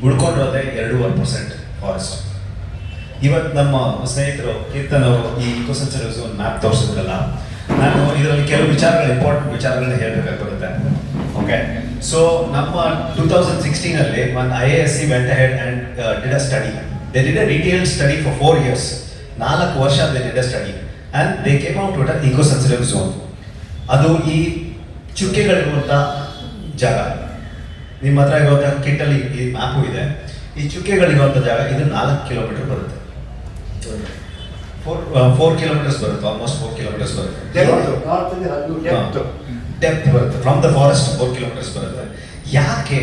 ಉಳ್ಕೊಂಡಿರೋದೇ 2.5% ಫಾರೆಸ್ಟ್. ಇವತ್ತು ನಮ್ಮ ಸ್ನೇಹಿತರು ಕೀರ್ತನ್ ಅವರು ಈ ಇಕೋಸೆನ್ಸರಿ ಝೋನ್ ಮ್ಯಾಪ್ ತೋರಿಸಿದ್ರಲ್ಲ, ನಾನು ಇದರಲ್ಲಿ ಕೆಲವು ಇಂಪಾರ್ಟೆಂಟ್ ವಿಚಾರಗಳನ್ನ ಹೇಳಬೇಕಾಗಿ ಬರುತ್ತೆ. ಓಕೆ, ಸೊ ನಮ್ಮ 2016 ಒಂದು IASC went ahead and did a study. They did a detailed study for 4 years. 4 ವರ್ಷ they did a study and they came out with an eco-sensitive zone. ಅದು ಈ ಚುಕ್ಕೆಗಳಿರುವಂಥ ಜಾಗ, ನಿಮ್ಮ ಹತ್ರ ಇರುವಂಥ ಕಿಟ್ಟಲ್ಲಿ ಈ ಮ್ಯಾಪು ಇದೆ. ಈ ಚುಕ್ಕೆಗಳಿರುವಂಥ ಜಾಗ ಇದು 4 ಕಿಲೋಮೀಟರ್ ಬರುತ್ತೆ. 4 ಕಿಲೋಮೀಟರ್ಸ್ ಬರುತ್ತೆ, ಆಲ್ಮೋಸ್ಟ್ 4 ಕಿಲೋಮೀಟರ್ಸ್ ಬರುತ್ತೆ. ಡೆಪ್ತ್ ಬರುತ್ತೆ. ಫ್ರಮ್ ದ ಫಾರೆಸ್ಟ್ 4 ಕಿಲೋಮೀಟರ್ಸ್ ಬರುತ್ತೆ. ಯಾಕೆ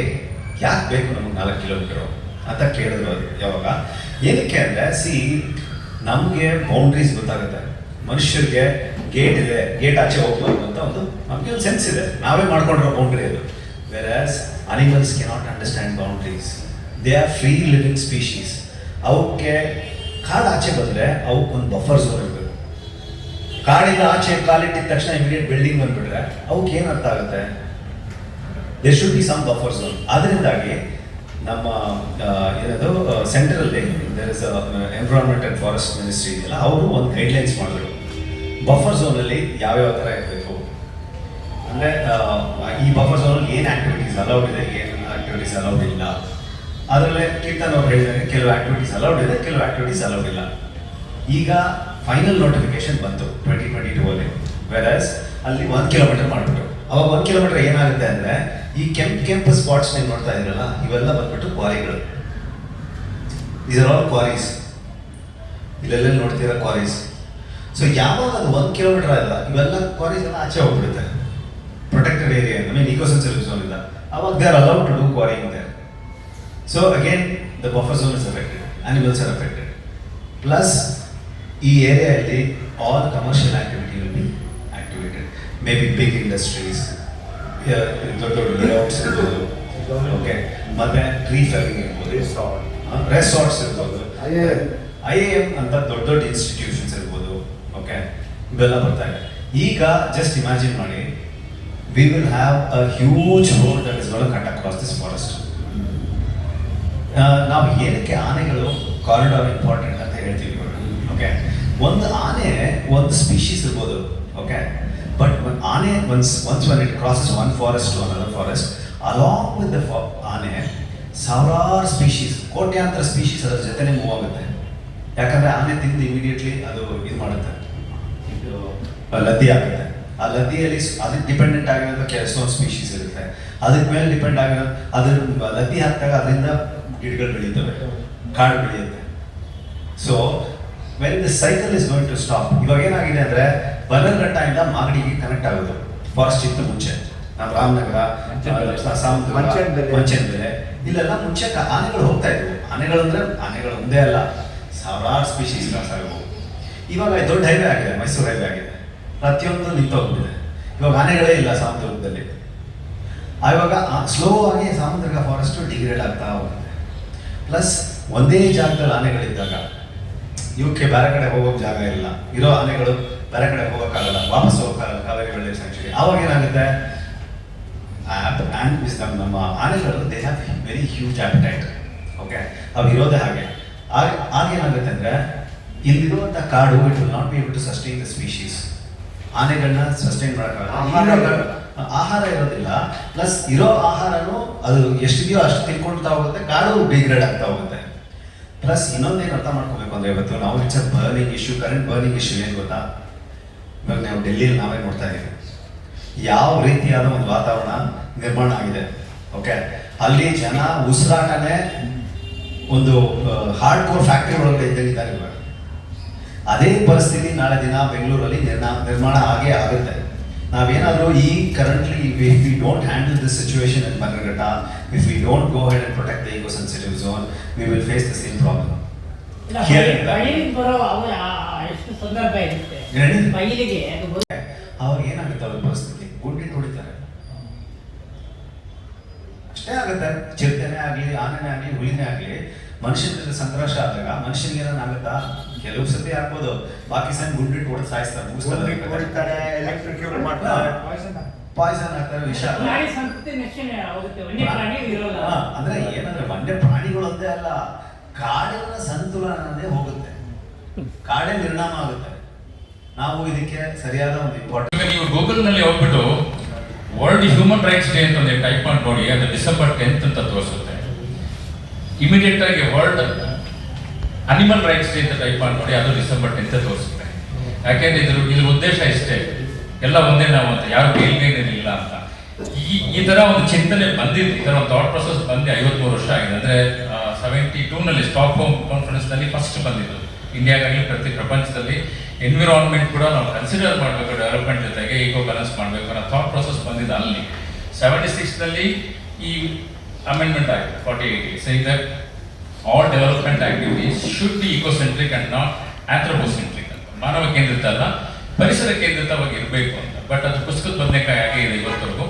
ಬೇಕು ನಮಗೆ 4 ಕಿಲೋಮೀಟರು ಅಂತ ಕೇಳಿದ್ರು ಯಾವಾಗ. ಏನಕ್ಕೆ ಅಂದರೆ ನಮಗೆ ಬೌಂಡ್ರೀಸ್ ಗೊತ್ತಾಗುತ್ತೆ. ಮನುಷ್ಯರಿಗೆ ಗೇಟ್ ಇದೆ, ಗೇಟ್ ಆಚೆ ಹೋಗ್ಬಾರ್ದು ಅಂತ ನಮಗೆ ಒಂದು ಸೆನ್ಸ್ ಇದೆ, ನಾವೇ ಮಾಡ್ಕೊಂಡಿರೋ ಬೌಂಡ್ರಿ ಅದು. Whereas animals cannot understand boundaries. They are free living species. ಅವಕ್ಕೆ ಕಾಡು ಆಚೆ ಬಂದರೆ ಅವಕ್ಕೊಂದು ಬಫರ್ ಝೋನ್ ಇರಬೇಕು. ಕಾಡಿಂದ ಆಚೆ ಕಾಲಿಟ್ಟಿದ ತಕ್ಷಣ ಇಮಿಡಿಯೇಟ್ ಬಿಲ್ಡಿಂಗ್ ಬಂದ್ಬಿಟ್ರೆ ಅವಕ್ಕೆ ಏನು ಅರ್ಥ ಆಗುತ್ತೆ? There should be some buffer zone. ಅದರಿಂದಾಗಿ ನಮ್ಮ ಏನದು ಸೆಂಟ್ರಲ್ಲಿ there is environment and forest ministry ಇದೆಯಲ್ಲ, ಅವರು ಒಂದು ಗೈಡ್ಲೈನ್ಸ್ ಮಾಡಿದ್ರು. ಬಫರ್ ಝೋನಲ್ಲಿ ಯಾವ್ಯಾವ ಥರ ಇರಬೇಕು ಅಂದರೆ, ಈ ಬಫರ್ ಝೋನಲ್ಲಿ ಏನು ಆ್ಯಕ್ಟಿವಿಟೀಸ್ ಅಲೌಡ್ ಇದೆ, ಏನು ಆ್ಯಕ್ಟಿವಿಟೀಸ್ ಅಲೌಡ್ ಇಲ್ಲ. ಅದರಲ್ಲೇ ಕೀರ್ತನ್ ಅವ್ರು ಹೇಳಿದಾಗ ಕೆಲವು ಆ್ಯಕ್ಟಿವಿಟೀಸ್ ಅಲೌಡ್ ಇದೆ, ಕೆಲವು ಆ್ಯಕ್ಟಿವಿಟೀಸ್ ಅಲೌಡ್ ಇಲ್ಲ. ಈಗ ಫೈನಲ್ ನೋಟಿಫಿಕೇಶನ್ ಬಂತು 2022 ವೆರಾಸ್ ಅಲ್ಲಿ 1 ಕಿಲೋಮೀಟರ್ ಮಾಡಿಬಿಟ್ರು. ಅವಾಗ 1 ಕಿಲೋಮೀಟರ್ ಏನಾಗುತ್ತೆ ಅಂದರೆ, ಈ ಕೆಂಪು ಸ್ಪಾಟ್ಸ್ ನೀವು ನೋಡ್ತಾ ಇದ್ರಲ್ಲ, ಇವೆಲ್ಲ ಬಂದ್ಬಿಟ್ಟು ಕ್ವಾರಿಗಳು. These are all quarries. ಇಲ್ಲೆಲ್ಲ ನೋಡ್ತೀರಾ ಕ್ವಾರೀಸ್. ಸೊ ಯಾವಾಗ ಅದು 1 ಕಿಲೋಮೀಟರ್ ಅಲ್ಲ, ಇವೆಲ್ಲ ಕ್ವಾರೀಸ್ ಎಲ್ಲ ಆಚೆ ಹೋಗ್ಬಿಡುತ್ತೆ. ಪ್ರೊಟೆಕ್ಟೆಡ್ ಏರಿಯಾ, ಇಕೋಸೆನ್ಸರಿ ಝೋನ್ ಇಲ್ಲ, ಅವಾಗ they are allowed to do quarrying there. So again the buffer zone is affected, animals are affected. Plus ಈ ಏರಿಯಾದಲ್ಲಿ all commercial activity will be activated. Maybe big industries, ದೊಡ್ಡ layouts ಇರ್ಬೋದು, okay, ಮತ್ತೆ tree felling ಇರ್ಬೋದು, resorts ಇರ್ಬೋದು, IIM ಅಂತ ದೊಡ್ಡ institutions ಇರ್ಬೋದು. ಓಕೆ, ಇವೆಲ್ಲ ಬರ್ತಾ ಇದೆ. ಈಗ ಜಸ್ಟ್ ಇಮ್ಯಾಜಿನ್ ಮಾಡಿ, we will have a huge road that is gonna cut across this forest. ನಾವು ಏನಕ್ಕೆ ಆನೆಗಳು ಕಾರಿಡಾರ್ ಇಂಪಾರ್ಟೆಂಟ್ ಅಂತ ಹೇಳ್ತೀವಿ? ಓಕೆ, ಒಂದು ಆನೆ ಒಂದು ಸ್ಪೀಶೀಸ್ ಇರ್ಬೋದು. ಓಕೆ, ಬಟ್ ಆನೆ once when it crosses one forest to another forest, along with the ಆನೆ ಸಾವಿರಾರು ಸ್ಪೀಶೀಸ್, ಕೋಟ್ಯಾಂತರ ಸ್ಪೀಶೀಸ್ ಅದರ ಜೊತೆನೇ ಮೂವ್ ಆಗುತ್ತೆ. ಯಾಕಂದರೆ ಆನೆ ತಿಂದು ಇಮಿಡಿಯೇಟ್ಲಿ ಅದು ಇದು ಮಾಡುತ್ತೆ, ಇದು ಲದ್ದಿ ಆಗುತ್ತೆ. ಆ ಲದ್ದಿಯಲ್ಲಿ ಅದಕ್ಕೆ ಡಿಪೆಂಡೆಂಟ್ ಆಗಿರೋದು ಕೆಲಸೊಂದು ಸ್ಪೀಶೀಸ್ ಇರುತ್ತೆ. ಅದಕ್ಕೆ ಮೇಲೆ ಡಿಪೆಂಡ್ ಆಗಿರೋ ಅದ್ರ ಲದ್ದಿ ಹಾಕಿದಾಗ ಅದರಿಂದ ಗಿಡಗಳು ಬೆಳೀತವೆ, ಕಾಡು ಬೆಳೆಯುತ್ತೆ. So when the cycle is going to stop. ಇವಾಗ ಏನಾಗಿದೆ ಅಂದರೆ, ಬನ್ನರ್ಘಟ್ಟದಿಂದ ಮಾಗಡಿಗೆ ಕನೆಕ್ಟ್ ಆಗೋದು ಫಾರೆಸ್ಟ್ ಇತ್ತು ಮುಂಚೆ. ನಮ್ಮ ರಾಮನಗರ, ಮಂಚನಬೆಲೆ ಇಲ್ಲೆಲ್ಲ ಮುಂಚೆ ಆನೆಗಳು ಹೋಗ್ತಾ ಇದ್ವು. ಆನೆಗಳು ಒಂದೇ ಅಲ್ಲ, ಸಾವಿರಾರು ಸ್ಪೀಶೀಸ್ ಕ್ರಾಸ್ ಆಗಬಹುದು. ಇವಾಗ ದೊಡ್ಡ ಹೈವೇ ಆಗಿದೆ, ಮೈಸೂರು ಹೈವೇ ಆಗಿದೆ, ಪ್ರತಿಯೊಂದು ನಿಂತೋಗ್ಬಿಟ್ಟಿದೆ. ಇವಾಗ ಆನೆಗಳೇ ಇಲ್ಲ ಸಾಮುದ್ರದಲ್ಲಿ. ಆವಾಗ ಸ್ಲೋ ಆಗಿ ಸಾಮುದ್ರಿಕ ಫಾರೆಸ್ಟ್ ಡಿಗ್ರೇಡ್ ಆಗ್ತಾ ಹೋಗುತ್ತೆ. ಪ್ಲಸ್ ಒಂದೇ ಜಾಗದಲ್ಲಿ ಆನೆಗಳಿದ್ದಾಗ ಇವಕ್ಕೆ ಬೇರೆ ಕಡೆ ಹೋಗೋಕೆ ಜಾಗ ಇಲ್ಲ. ಇರೋ ಆನೆಗಳು ಬೇರೆ ಕಡೆ ಹೋಗೋಕ್ಕಾಗಲ್ಲ, ವಾಪಸ್ ಹೋಗೋಕ್ಕಾಗಲ್ಲ ಕಾವೇರಿ ವೈಲ್ಡ್ ಸ್ಯಾಂಕ್ಚುರಿ. ಆವಾಗ ಏನಾಗುತ್ತೆ, ನಮ್ಮ ಆನೆಗಳು they have very huge appetite. Okay, ಅವು ಇರೋದೇ ಹಾಗೆ. ಆಗೇನಾಗುತ್ತೆ ಅಂದರೆ, ಇಲ್ಲಿರುವಂಥ ಕಾಡು it will not be able to sustain the species. ಆನೆಗಳನ್ನ ಸಸ್ಟೈನ್ ಮಾಡೋಕ್ಕಾಗಲ್ಲ, ಆಹಾರ ಇರೋದಿಲ್ಲ. ಪ್ಲಸ್ ಇರೋ ಆಹಾರನೂ ಅದು ಎಷ್ಟಿದೆಯೋ ಅಷ್ಟು ತಿಳ್ಕೊಳ್ತಾ ಹೋಗುತ್ತೆ, ಕಾಡು ಡಿಗ್ರೇಡ್ ಆಗ್ತಾ ಹೋಗುತ್ತೆ. ಪ್ಲಸ್ ಇನ್ನೊಂದೇನು ಅರ್ಥ ಮಾಡ್ಕೋಬೇಕು ಅಂದರೆ, ಇವತ್ತು ನಾವು it's a burning issue, current burning issue ಏನು ಗೊತ್ತಾ? ಇವಾಗ ನಾವು ಡೆಲ್ಲಿಯಲ್ಲಿ ನಾವೇ ನೋಡ್ತಾ ಇದ್ದೀವಿ ಯಾವ ರೀತಿಯಾದ ಒಂದು ವಾತಾವರಣ ನಿರ್ಮಾಣ ಆಗಿದೆ. ಓಕೆ, ಅಲ್ಲಿ ಜನ ಉಸಿರಾಟನೇ ಒಂದು ಹಾರ್ಡ್ ಕೋರ್ ಫ್ಯಾಕ್ಟ್ರಿ ಒಳಗಡೆ ಇದ್ದಂಗಿದ್ದಾರೆ ಇವಾಗ. ಅದೇ ಪರಿಸ್ಥಿತಿ ನಾಳೆ ದಿನ ಬೆಂಗಳೂರಲ್ಲಿ ನಿರ್ಮಾಣ ಆಗೇ ಆಗುತ್ತೆ. ನಾವೇನಾದರೂ ಈ currently if we don't handle this situation in Bannerghatta, if we don't go head and protect the ecosensitive zone, we will face the same problem. ಸಂದರ್ಭ ಇರುತ್ತೆ ಅವಾಗ ಏನಾಗುತ್ತೆ ಅವ್ರ ಪರಿಸ್ಥಿತಿ, ಗುಂಡಿಟ್ಟು ಹೊಡಿತಾರೆ ಅಷ್ಟೇ ಆಗುತ್ತೆ. ಚಿರತೆನೇ ಆಗಲಿ, ಆನೆನೇ ಆಗಲಿ, ಹುಲಿನೇ ಆಗಲಿ, ಮನುಷ್ಯನ ಸಂಘರ್ಷ ಆದಾಗ ಮನುಷ್ಯನಿಗೆ ಏನಾಗುತ್ತಾ, ಕೆಲವು ಸತಿ ಆಗ್ಬೋದು, ಬಾಕಿ ಸಣ್ಣ ಗುಂಡಿಟ್ಟು ಹೊಡೆದು ಸಾಯಿಸ್ತಾರೆ, ಹೊಡಿತಾರೆ, ಎಲೆಕ್ಟ್ರಿಕ್ಯೂಟ್ ಮಾಡ್ತಾರೆ, ಪಾಯ್ಸನ್ ಆಗ್ತಾರೆ, ವಿಷ. ಪ್ರಾಣಿ ಸಂತತಿ ನಶೆ ಆಗುತ್ತೆ, ವನ್ಯ ಪ್ರಾಣಿ ಇರೋಲ್ಲ. ಅಂದ್ರೆ ಏನಂದ್ರೆ ವನ್ಯ ಪ್ರಾಣಿಗಳು ಒಂದೇ ಅಲ್ಲ, ಕಾಡಿನ ಸಂತುಲನನೇ ಹೋಗುತ್ತೆ, ಕಾಡೇ ನಿರ್ನಾಮ ಆಗುತ್ತೆ. ನಾವು ಇದಕ್ಕೆ ಸರಿಯಾದ ಒಂದು ಇಂಪಾರ್ಟೆಂಟ್. ಈಗ ನೀವು ಗೂಗಲ್ನಲ್ಲಿ ಹೋಗ್ಬಿಟ್ಟು ವರ್ಲ್ಡ್ ಹ್ಯೂಮನ್ ರೈಟ್ಸ್ ಡೇ ಅಂತ ಟೈಪ್ ಮಾಡಿ ನೋಡಿ, ಅದು ಡಿಸೆಂಬರ್ 10th ಅಂತ ತೋರಿಸುತ್ತೆ. ಇಮಿಡಿಯೇಟ್ ಆಗಿ ವರ್ಲ್ಡ್ ಅನಿಮಲ್ ರೈಟ್ಸ್ ಡೇ ಅಂತ ಟೈಪ್ ಮಾಡಿ ನೋಡಿ, ಅದು ಡಿಸೆಂಬರ್ 10th ತೋರಿಸುತ್ತೆ. ಯಾಕೆಂದ್ರೆ ಇದ್ರ ಉದ್ದೇಶ ಇಷ್ಟೇ, ಎಲ್ಲ ಒಂದೇ ನಾವು ಅಂತ, ಯಾರು ಮೇಲ್ಗೈನಿಲ್ಲ ಅಂತ. ಈ ತರ ಒಂದು ಚಿಂತನೆ ಬಂದಿದ್ದು, ಈ ತರ ಒಂದು ಥಾಟ್ ಪ್ರೊಸೆಸ್ ಬಂದು 53 ವರ್ಷ ಆಗಿದೆ. ಅಂದ್ರೆ 72ನಲ್ಲಿ ಸ್ಟಾಕ್ ಹೋಮ್ ಕಾನ್ಫರೆನ್ಸ್ ನಲ್ಲಿ ಫಸ್ಟ್ ಬಂದಿದ್ದು ಇಂಡಿಯಾಗಾಗಿ. ಪ್ರತಿ ಪ್ರಪಂಚದಲ್ಲಿ ಎನ್ವಿರಾನ್ಮೆಂಟ್ ಕೂಡ ನಾವು ಕನ್ಸಿಡರ್ ಮಾಡಬೇಕು, ಡೆವಲಪ್ಮೆಂಟ್ ಜೊತೆಗೆ ಈಕೋ ಬ್ಯಾಲೆನ್ಸ್ ಮಾಡಬೇಕು ಅನ್ನೋ ಥಾಟ್ ಪ್ರೊಸೆಸ್ ಬಂದಿದ್ದು ಅಲ್ಲಿ. 76ನಲ್ಲಿ ಈ ಅಮೆಂಡ್ಮೆಂಟ್ ಆಯಿತು 48, saying that all development activities should be ecocentric and not anthropocentric ಅಂತ. ಮಾನವ ಕೇಂದ್ರಿತ ಅಲ್ಲ, ಪರಿಸರ ಕೇಂದ್ರಿತವಾಗಿ ಇರಬೇಕು ಅಂತ. ಬಟ್ ಅದು ಪುಸ್ತಕದ ಬದನೆಕಾಯಿ ಆಗಿ ಇದೆ ಇವತ್ತರೆಗೂ,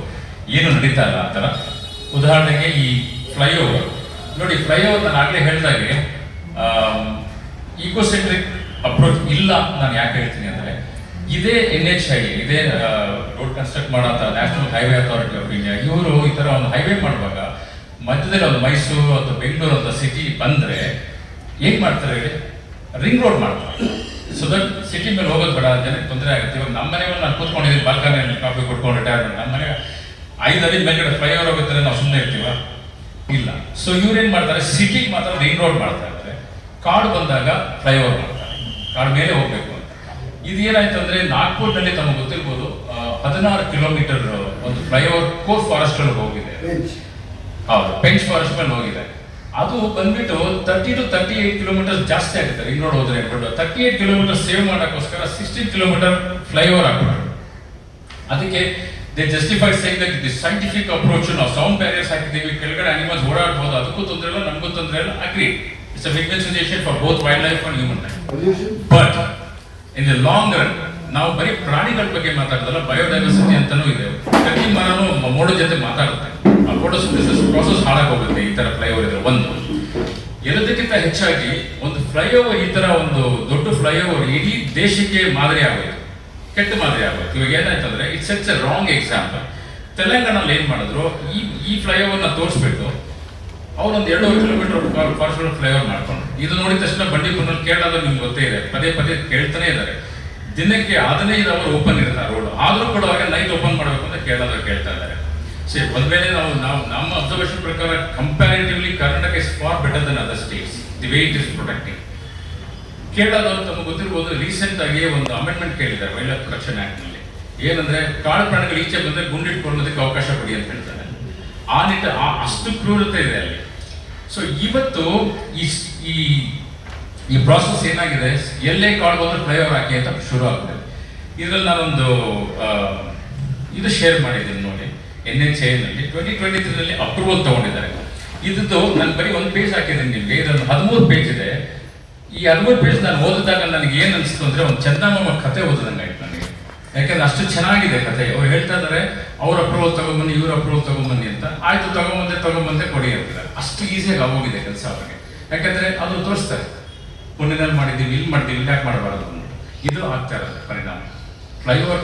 ಏನು ನಡೀತಾ ಇಲ್ಲ ಆ ಥರ. ಉದಾಹರಣೆಗೆ ಈ ಫ್ಲೈಓವರ್ ನೋಡಿ, ಫ್ಲೈಓವರ್ ನಾನು ಆಗಲೇ ಹೇಳಿದಾಗೆ ಈಕೋಸೆಂಟ್ರಿಕ್ ಅಪ್ರೋಚ್ ಇಲ್ಲ ಅಂತ ನಾನು ಯಾಕೆ ಹೇಳ್ತೀನಿ ಅಂದರೆ, ಇದೇ NHAI, ಇದೇ ರೋಡ್ ಕನ್ಸ್ಟ್ರಕ್ಟ್ ಮಾಡೋಂಥ national highway authority of India, ಇವರು ಈ ಥರ ಒಂದು ಹೈವೇ ಮಾಡುವಾಗ ಮಧ್ಯದಲ್ಲಿ ಒಂದು ಮೈಸೂರು ಅಥವಾ ಬೆಂಗಳೂರು ಅಂತ ಸಿಟಿ ಬಂದರೆ ಏನು ಮಾಡ್ತಾರೆ ಹೇಳಿ, ರಿಂಗ್ ರೋಡ್ ಮಾಡ್ತಾರೆ. ಸೊ ದಟ್ ಸಿಟಿ ಮೇಲೆ ಹೋಗೋದು ಬೇಡ, ಜನಕ್ಕೆ ತೊಂದರೆ ಆಗುತ್ತೆ. ಇವಾಗ ನಮ್ಮ ಮನೆಯಲ್ಲಿ ನಾನು ಕೂತ್ಕೊಂಡಿದ್ದೀನಿ ಬಾಲ್ಕನಿಯಲ್ಲಿ ಕಾಫಿ ಕೊಟ್ಕೊಂಡು ರಿಟೈರ್ಮೆಂಟ್, ನಮ್ಮ ಮನೆ 5 ಅಡಿ ಮೇಲ್ಗಡೆ ಫ್ಲೈಓವರ್ ಹೋಗುತ್ತೆ, ನಾವು ಸುಮ್ಮನೆ ಇರ್ತೀವ? ಇಲ್ಲ. ಸೊ ಇವ್ರೇನು ಮಾಡ್ತಾರೆ, ಸಿಟಿಗೆ ಮಾತ್ರ ರಿಂಗ್ ರೋಡ್ ಮಾಡ್ತಾ ಇರ್ತಾರೆ, ಕಾಡು ಬಂದಾಗ ಫ್ಲೈಓವರ್ ಮಾಡ್ತಾರೆ, ಕಾಡು ಮೇಲೆ ಹೋಗ್ಬೇಕು ಅಂತ. ಇದೇನಾಯ್ತು ಅಂದ್ರೆ ನಾಗ್ಪುರ್ನಲ್ಲಿ ತಮಗೆ ಗೊತ್ತಿರ್ಬೋದು, 16 ಕಿಲೋಮೀಟರ್ ಒಂದು ಫ್ಲೈಓವರ್ ಕೋರ್ ಫಾರೆಸ್ಟ್ ಅಲ್ಲಿ ಹೋಗಿದೆ. ಹೌದು, ಪೆಂಚ್ ಫಾರೆಸ್ಟ್ ಮೇಲೆ ಹೋಗಿದೆ. ಅದು ಬಂದ್ಬಿಟ್ಟು 30 to 38 ಕಿಲೋಮೀಟರ್ ಜಾಸ್ತಿ ಆಗುತ್ತೆ ರಿಂಗ್ ರೋಡ್ ಹೋದ್ರೆ. ಬಟ್ 38 ಕಿಲೋಮೀಟರ್ ಸೇವ್ ಮಾಡೋಕ್ಕೋಸ್ಕರ 16 ಕಿಲೋಮೀಟರ್ ಫ್ಲೈಓವರ್ ಹಾಕ್ಬಿಟ್ರು. ಅದಕ್ಕೆ they justify saying that the scientific approach, ನಾವು ಸೌಂಡ್ ಬ್ಯಾರಿಯರ್ಸ್ ಹಾಕಿದ್ದೀವಿ, ಕೆಳಗಡೆ ಅನಿಮಲ್ಸ್ ಓಡಾಡ್ಬೋದು, ಅದಕ್ಕೂ ತೊಂದರೆ ಇಲ್ಲ, ನಮಗೂ ತೊಂದರೆ ಇಲ್ಲ, agri. It's a win-win situation for both wild life and human life. But in the long run ನಾವು ಬರೀ ಪ್ರಾಣಿಗಳ ಬಗ್ಗೆ ಮಾತಾಡೋದಲ್ಲ, ಬಯೋಡೈವರ್ಸಿಟಿ ಅಂತಾನೂ ಇದೆ. ಪ್ರತಿ ಮರನೂ ಮೋಡದ ಜೊತೆ ಮಾತಾಡುತ್ತೆ, ಆ ಫೋಟೋಸಿಂಥೆಸಿಸ್ ಪ್ರಾಸೆಸ್ ಹಾಳಾಗಿ ಹೋಗುತ್ತೆ ಈ ತರ ಫ್ಲೈಓವರ್ ಇದ್ರೆ. ಒಂದು ಎಲ್ಲದಕ್ಕಿಂತ ಹೆಚ್ಚಾಗಿ ಒಂದು ಫ್ಲೈಓವರ್, ಈ ತರ ಒಂದು ದೊಡ್ಡ ಫ್ಲೈಓವರ್ ಇಡೀ ದೇಶಕ್ಕೆ ಮಾದರಿ ಆಗೋಯ್ತು, ಕೆಟ್ಟ ಮಾದರಿ ಆಗೋಯ್ತು. ಇವಾಗ ಏನಾಯ್ತಂದ್ರೆ it's sets a wrong example. ತೆಲಂಗಾಣಲ್ಲಿ ಏನ್ ಮಾಡಿದ್ರು, ಈ ಫ್ಲೈಓವರ್ನ ತೋರಿಸ್ಬಿಟ್ಟು ಅವರೊಂದು 2 ಕಿಲೋಮೀಟರ್ ಫಾರೆಸ್ಟ್ ಫ್ಲೈಓವರ್ ಮಾಡ್ಕೊಂಡು, ಇದು ನೋಡಿದ ತಕ್ಷಣ ಬಂಡೀಪುರ್ನಲ್ಲಿ ಕೇಳೋದು ನಿಮ್ಗೆ ಗೊತ್ತೇ ಇದೆ, ಪದೇ ಪದೇ ಕೇಳ್ತಾನೆ ಇದ್ದಾರೆ. ದಿನಕ್ಕೆ 15 ಅವರ್ ಓಪನ್ ಇರುತ್ತೆ ರೋಡ್, ಆದ್ರೂ ಕೂಡ ಅವಾಗ ನೈಟ್ ಓಪನ್ ಮಾಡಬೇಕು ಅಂತ ಕೇಳ್ತಾ ಇದ್ದಾರೆ. ಸರಿ, ಒಂದ್ ವೇಳೆ ನಾವು ನಮ್ಮ ಅಬ್ಸರ್ವೇಷನ್ ಪ್ರಕಾರ comparatively Karnataka is far better than other states the way it is protecting. ಕೇರಳದವರು ತಮಗೆ ಗೊತ್ತಿರ್ಬೋದು, ರೀಸೆಂಟ್ ಆಗಿ ಒಂದು ಅಮೆಂಡ್ಮೆಂಟ್ ಕೇಳಿದ್ದಾರೆ ವೈಲ್ಡ್ ಲೈಫ್ ಪ್ರೊಟೆಕ್ಷನ್ ಆಕ್ಟ್ ನಲ್ಲಿ. ಏನಂದ್ರೆ ಕಾಡು ಪ್ರಾಣಿಗಳು ಈಚೆ ಬಂದ್ರೆ ಗುಂಡಿಟ್ಕೊಳ್ಳೋದಕ್ಕೆ ಅವಕಾಶ ಕೊಡಿ ಅಂತ ಹೇಳ್ತಾರೆ. ಆ ಅಷ್ಟು ಕ್ರೂರತೆ ಇದೆ ಅಲ್ಲಿ. ಸೊ ಇವತ್ತು ಈ ಪ್ರಾಸೆಸ್ ಏನಾಗಿದೆ, ಎಲ್ಲೇ ಕಾಡು ಬಂದ್ರೆ ಫ್ಲೈಓವರ್ ಹಾಕಿ ಅಂತ ಶುರು ಆಗುತ್ತೆ. ಇದರಲ್ಲಿ ನಾನೊಂದು ಇದು ಶೇರ್ ಮಾಡಿದ್ದೀನಿ ನೋಡಿ, NHAI ನಲ್ಲಿ 2023ನಲ್ಲಿ ಅಪ್ರೂವಲ್ ತಗೊಂಡಿದ್ದಾರೆ. ಇದ್ದು ನಾನು ಬರೀ ಒಂದು ಪೇಜ್ ಹಾಕಿದ್ದೀನಿ ನಿಮಗೆ, ಇದೊಂದು 13 ಪೇಜ್ ಇದೆ. ಈ 13 ಪೇಜ್ ನಾನು ಓದಿದಾಗ ನನಗೆ ಏನು ಅನಿಸ್ತು ಅಂದ್ರೆ, ಒಂದು ಚಂದಮಾಮ ಕಥೆ ಓದಿದಂಗೆ ಆಯ್ತು ನನಗೆ. ಯಾಕಂದ್ರೆ ಅಷ್ಟು ಚೆನ್ನಾಗಿದೆ ಕಥೆ. ಅವ್ರು ಹೇಳ್ತಾ ಇದ್ದಾರೆ, ಅವ್ರ ಅಪ್ರೂವಲ್ ತಗೊಂಬನ್ನಿ, ಇವ್ರ ಅಪ್ರೂವಲ್ ತಗೊಂಬನ್ನಿ ಅಂತ. ಆಯ್ತು, ತಗೊಂಬಂದೆ ಕೊಡಿ ಅಂತಾರೆ. ಅಷ್ಟು ಈಸಿಯಾಗಿ ಆಗೋಗಿದೆ ಕೆಲಸ ಅವರಿಗೆ. ಯಾಕಂದ್ರೆ ಅದು ತೋರಿಸ್ತಾರೆ, ಪುಣ್ಯದಲ್ಲಿ ಮಾಡಿದ್ದೀವಿ, ಇಲ್ಲಿ ಮಾಡ್ತೀವಿ, ಇಲ್ಲಿ ಯಾಕೆ ಮಾಡಬಾರದು. ಇದು ಆಗ್ತಾ ಇರೋದು ಪರಿಣಾಮ. ಫ್ಲೈಓವರ್